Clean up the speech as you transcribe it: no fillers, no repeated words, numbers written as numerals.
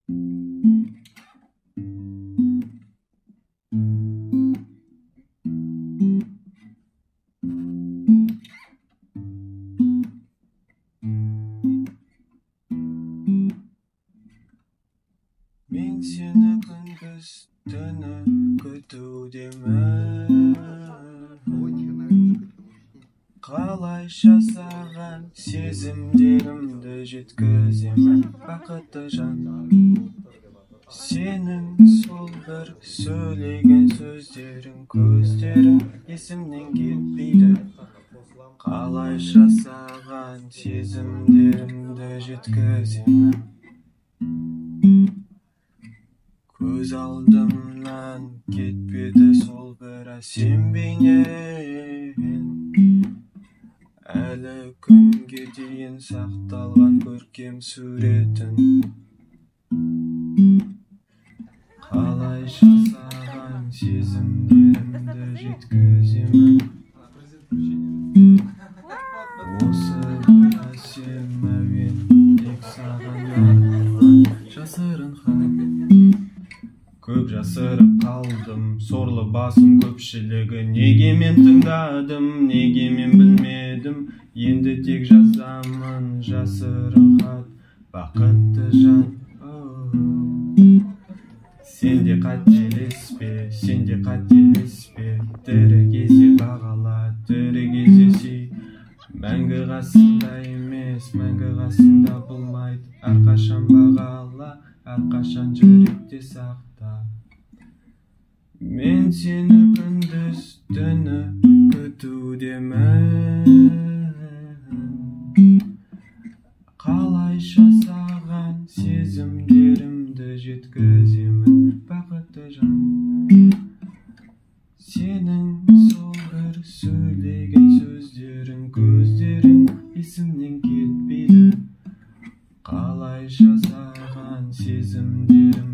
Мен сені күндіз түні күтудемін. Қалайша саған сезімдерімді жеткіземін, бақытты жан. Сенің сол бір сөйлеген сөздерің, көздерің есімнен кетпейді. Қалайша саған сезімдерімді жеткіземін. Көз алдымнан кетпеді сол бір әсем бейнең. Әлі күнге дейін сақталған көркем суретің. Қалайша саған сезімдерімді жеткіземін. Осы бір әсем әуен тек саған арналған жасырын хат. Көп жасырып қалдым, сорлы басым көпшілігі. Неге мен тыңдадым, неге мен білмедім. Енді тек жазамын жасырын хат, бақытты жан. Сен де қателеспе, сен де қателеспе. Тірі кезде бағала, тірі кезде сүй. Мәңгі қасында емес, мәңгі қасында болмайды. Әрқашан бағала, әрқашан жүректе сақта. Мен сені күндіз түні күтудемін. Қалайша саған сезімдерімді жеткіземін, бақытты жан. Сенің сол бір сөйлеген сөздерің, көздерің есімнен кетпейді. Қалайша саған сезімдерім